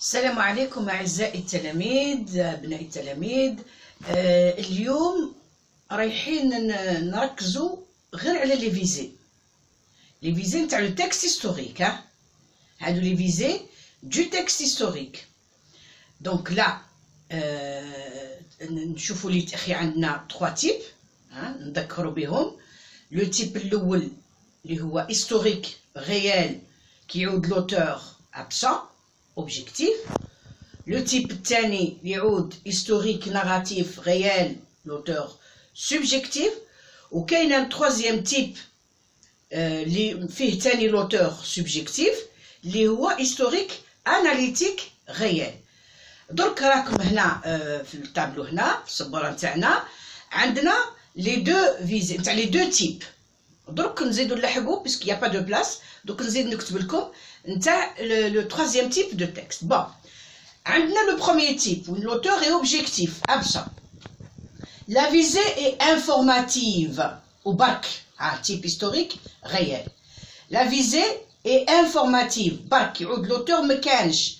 السلام عليكم أعزائي التلاميذ أبناء التلاميذ. اليوم رايحين نركزوا غير على لي فيزي نتاع لو تكست هيستوريك. هادو لي فيزي دو تكست هيستوريك. دونك لا نشوفوا لي تاخي عندنا 3 تيب نذكروا بهم. لو تيب الاول اللي هو هيستوريك ريال كيعود لوتور ابسون objectif. Le type الثاني يعود historique narratif réel l'auteur subjectif. وكاين un troisième type اللي فيه ثاني l'auteur subjectif اللي هو historique analytique réel. درك راكم هنا في التابلو هنا في السبوره نتاعنا عندنا لي دو فيزي نتاع لي دو تيب. درك نزيدو نلحقو باسكو يا با دو بلاص. دوك نزيد نكتب لكم نتاع لو troisième type de texte. Bon, عندنا le premier type où l'auteur est objectif, absent. La visée est informative au bac, type historique réel. La visée est informative, bac يعود l'auteur ما كانش.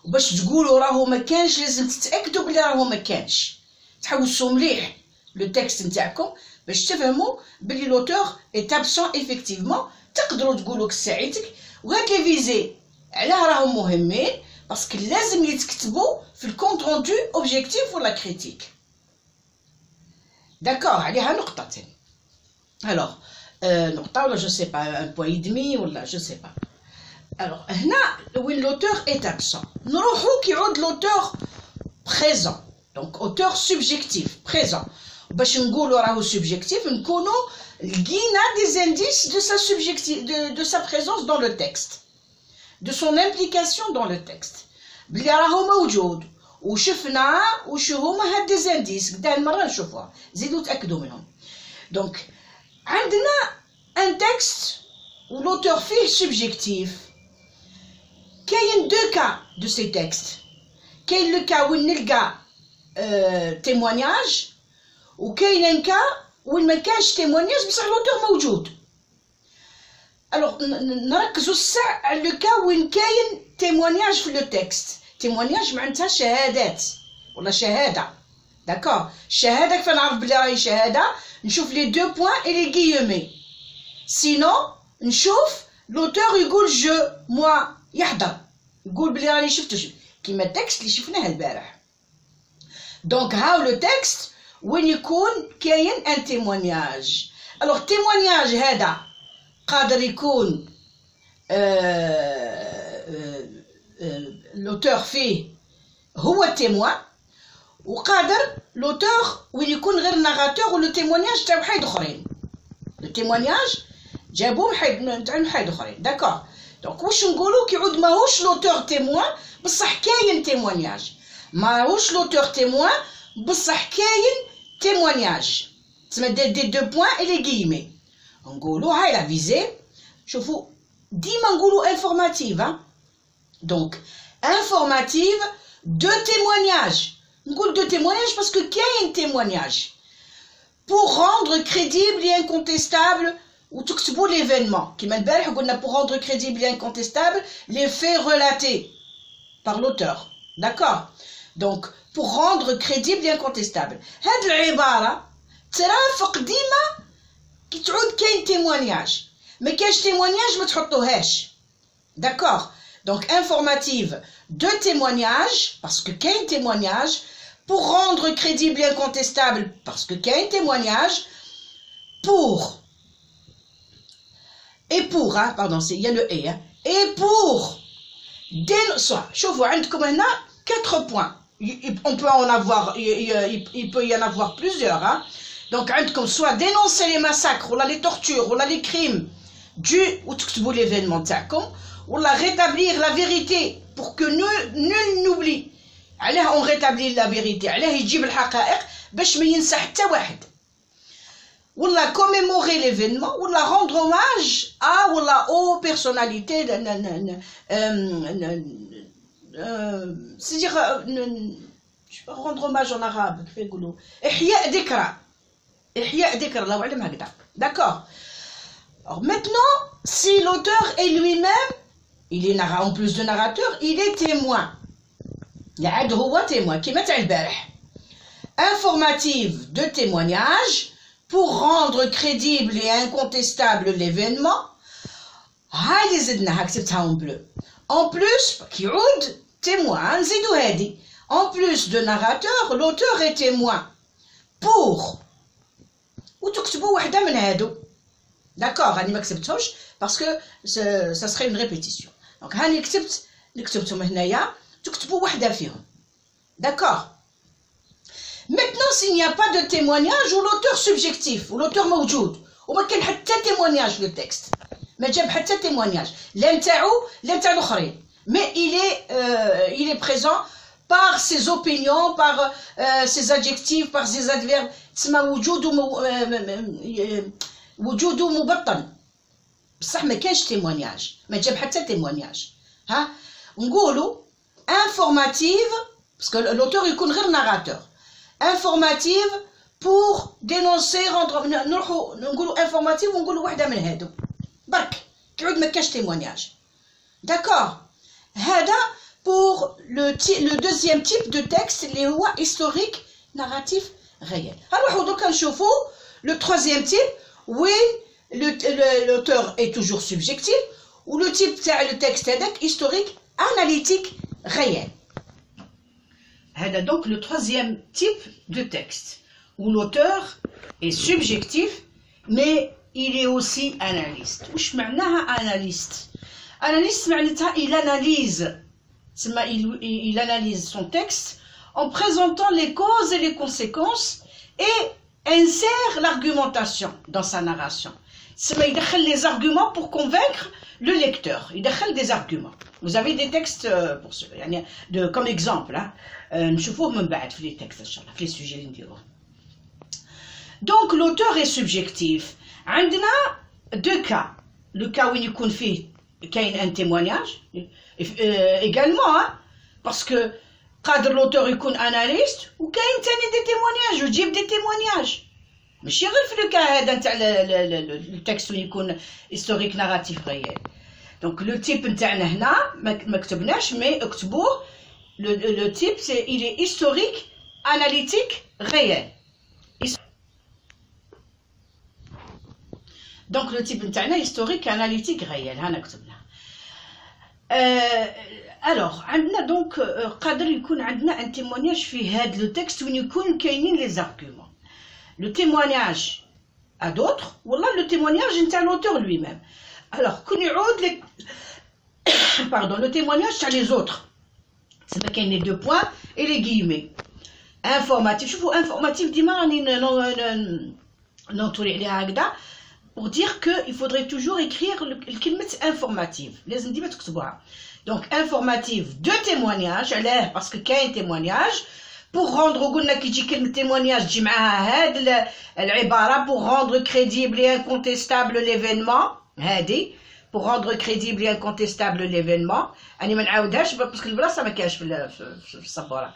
وباش تقولوا راهو ما كانش لازم تتاكدوا بلي راهو ما كانش. تحوسوا مليح لو تكست نتاعكم باش تفهموا بلي l'auteur est absent effectivement. تقدروا تقولوا كساعتك. وهاد لي فيزي علاه راهم مهمين باسكو لازم يتكتبوا في الكونت روندو اوبجيكتيف ولا كريتيك. داكور عليها نقطتين. الوغ نقطه ولا جو سي با ان بوين دمي ولا جو سي با. الوغ هنا وين لوتور ايت ابسون نروحو كيعود لوتور بريزون. دونك اوتور سوبجيكتيف بريزون. باش نقولوا راهو سوبجيكتيف نكونوا لقينا des indices de sa présence dans le texte, de son implication dans le texte. بلي راهو موجود وشفنا وشو هما هاد des indices قدام المره نشوفوها زيدوا تاكدوا منهم. دونك عندنا un texte où l'auteur فيه subjectif. كاين دو كا دو سي تكست. كاين لو كا وين نلقى témoignage وكاين ان كا وين ما كانش تيمونياج بصح لوتور موجود. الوغ نركزوا الساعه على لو كا وين كاين تيمونياج في لو تكست. تيمونياج معناتها شهادات ولا شهاده. داكور الشهاده كيف نعرف بلي راهي شهاده؟ نشوف لي دو بوين اي لي غيومي. سينو نشوف لوتور يقول جو موا يحضر يقول بلي راني شفتو كيما التكست اللي شفناه البارح. دونك هاو لو تكست وين يكون كاين ان تيمونياج. الوغ تيمونياج هذا قادر يكون لوتور فيه هو التيموان وقادر لوتور وين يكون غير ناراتور ولو تيمونياج تاع حايد اخرين. لو تيمونياج جابوهم حايد اخرين. داكور دونك واش نقولوا كيعود ماهوش لوتور تيموان بصح كاين تيمونياج. ماهوش لوتور تيموان بصح كاين témoignage. تسمى دي دو بوين اي لي غيمي. نقولوا هاي لا فيزي. شوفوا ديما نقولوا انفورماتيف. دونك انفورماتيف دو témoignage. نقول دو témoignage باسكو كاين témoignage pour rendre crédible et incontestable. وتكتبوا l'événement كيما البارح قلنا pour rendre crédible et incontestable les faits relatés par l'auteur. D'accord. Donc pour rendre crédible et incontestable. هاد العبارة ترافق ديما كي تعود كاين témoignage. ما كاينش témoignage ما تحطوهاش. داكوغ دونك informative de témoignage parce que كاين témoignage. pour rendre crédible et incontestable parce que كاين témoignage. pour et pour pardon il y a le et pour شوفوا عندكم هنا 4 points. On peut en avoir, il peut y en avoir plusieurs. Donc, soit dénoncer les massacres, ou les tortures, ou les crimes dus ou l'événement, ou rétablir la vérité pour que nul n'oublie. Alors, on rétablit la vérité. Alors, il dit le حقائق باش ما ينسى حتى واحد. Ou commémorer l'événement, ou rendre hommage à ou aux personnalités. C'est-à-dire je peux rendre hommage en arabe كيف يقولوا إحياء ذكرى. إحياء ذكرى الله أعلم هكذا. D'accord. Alors maintenant si l'auteur est lui-même il est en plus de narrateur il est témoin. العاد هو témoin كيما تاع البارح. Informative de témoignage pour rendre crédible et incontestable l'événement. هاي زدناها كتبتها en bleu. En plus كيعود témoin نزيدو هادي. En plus de narrateur, l'auteur est témoin pour وتكتبوا وحده من هادو. D'accord, راني ما كتبتهمش parce que ça serait une répétition. Donc هاني كتبتهم هنايا تكتبوا وحده فيهم. D'accord. Maintenant, s'il n'y a pas de témoignage ou l'auteur subjectif ou l'auteur موجود وما كان حتى témoignage في التكست ما جاب حتى témoignage لا نتاعو لا نتاع الاخرين mais il est présent par ses opinions par ses adjectifs par ses adverbes تسمى وجوده مبطن بصح ما كانش témoignage ما جاب حتى témoignage ها نقولوا informative parce que l'auteur يكون غير narrateur informative pour dénoncer rendre نقولوا informative ونقولوا وحده من هادو برك كيعود ما كاش témoignage. D'accord. هذا pour le deuxième type de texte اللي هو historique narratif réel. نروحوا دوكا نشوفوا le troisième type وين l'auteur est toujours subjectif ou le type تاع le texte هذاك historique analytique réel. هذا donc le troisième type de texte où l'auteur est subjectif mais il est aussi analyste. وش معناها analyste؟ analyste معناتها il analyse son texte en présentant les causes et les conséquences et insère l'argumentation dans sa narration. Il يدخل les arguments pour convaincre le lecteur. Il يدخل des arguments. Vous avez des textes pour ce, comme exemple. نشوفوه من بعد في les textes إن شاء الله في les sujets اللي نديروهم. Donc l'auteur est subjectif. عندنا deux cas. Le cas où يكون فيه كاين un témoignage également parce que قادر l'auteur يكون analyste وكاين ثاني des témoignages وتجيب des témoignages. ماشي غير في لو كا هذا نتاع التكست اللي يكون historique narratif réel. Donc le type نتاعنا هنا ما كتبناش مي اكتبوه. Le type c'est il est historique analytique réel. Donc le type نتاعنا historique analytique réel هنا كتبناه. alors عندنا donc قادر يكون عندنا un témoignage في هذا le texte وين يكون كاينين les arguments. Le témoignage à d'autres ou là le témoignage نتاع l'auteur lui-même. Alors كون يعود pardon le témoignage تاع les autres. C'est pas qu'il y a les deux points et les guillemets. Informatif. Je vous informatif ديما نطولي عليها هكذا pour dire que il faudrait toujours écrire الكلمة informative. لازم ديما تكتبوها. Donc informative de témoignage علاه parce que كاين témoignage pour rendre قلنا كي تجي كلمة témoignage تجي معاها هاد العبارة pour rendre crédible et incontestable l'événement هادي pour rendre crédible et incontestable l'événement. أنا ما نعاودهاش باسكو البلاصة ما كاينش في السبورة.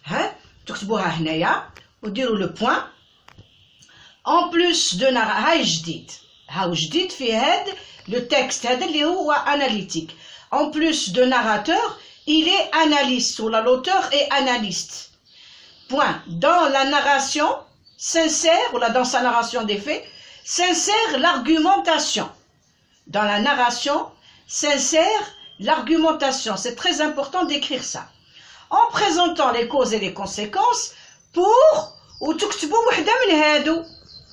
ها تكتبوها هنايا وديروا لو بوين. en plus de هاي جديد هاو جديد في هاد لو تكست هذا اللي هو analytique. En plus de narrateur, il est analyste ou l'auteur est analyste. Point. Dans la narration sincère ou là dans sa narration des faits, sincère l'argumentation. Dans la narration sincère l'argumentation. C'est très important d'écrire ça. En présentant les causes et les conséquences pour ou تكتبوا وحدة من هادو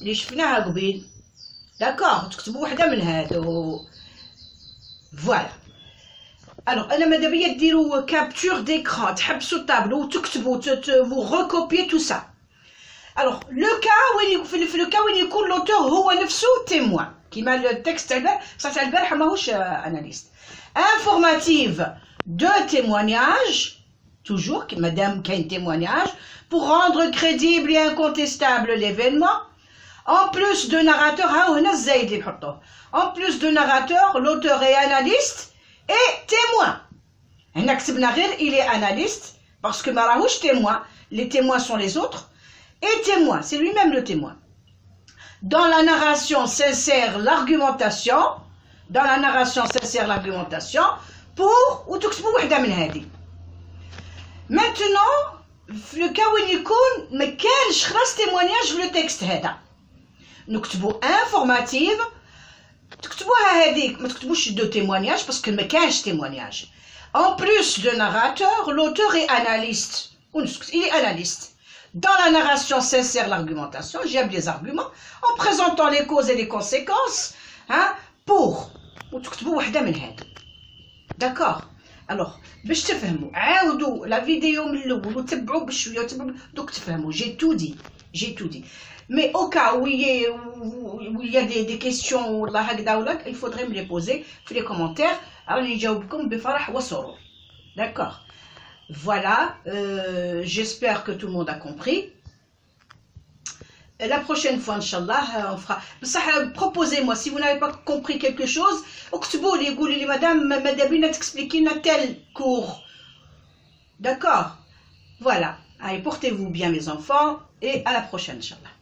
اللي شفناها قبيل. D'accord, تكتبوا وحدة من هادو. Voilà. Alors, أنا ماذا بيا ديروا capture d'écran تحبسوا الطابلو وتكتبوا vous recopiez tout ça. Alors, le cas وين في le cas وين يكون l'auteur هو نفسه témoin كيما التكست تاع البارح ماهوش analyste. Informative de témoignage toujours madame كاين témoignage pour rendre crédible et incontestable l'événement. En plus de narrateur ها هنا الزايد اللي نحطوه. En plus de narrateur l'auteur est analyste et témoin. هنا كتبنا غير il est analyste parce que ما راهوش témoin. Les témoins sont les autres et témoin c'est lui-même le témoin. Dans la narration sincère l'argumentation. Dans la narration sincère l'argumentation pour ou تكتبوا وحده من هذه. Maintenant, le cas où il y a mais quel témoignage le texte هذا نكتبوا informative تكتبوها هذيك ما تكتبوش de témoignage parce que ما كانش témoignage. En plus de narrateur, l'auteur est analyste. Il est analyste. Dans la narration s'insère l'argumentation, j'aime les arguments, en présentant les causes et les conséquences, hein, pour وتكتبوا واحدة من هذا. D'accord. Alors, باش تفهموا عاودوا la vidéo من الأول وتبعوا بشوية وتبعوا دوك تفهموا. J'ai tout dit. Mais au cas où il y a des questions والله هكذا ولا il faudrait me les poser في les commentaires. راني نجاوبكم بفرح وسرور. D'accord. Voilà, j'espère que tout le monde a compris. La prochaine fois, Inch'Allah, on fera... Proposez-moi, si vous n'avez pas compris quelque chose, madame, madame, expliquez tel cours. D'accord. Voilà. Allez, portez-vous bien, mes enfants, et à la prochaine, Inch'Allah.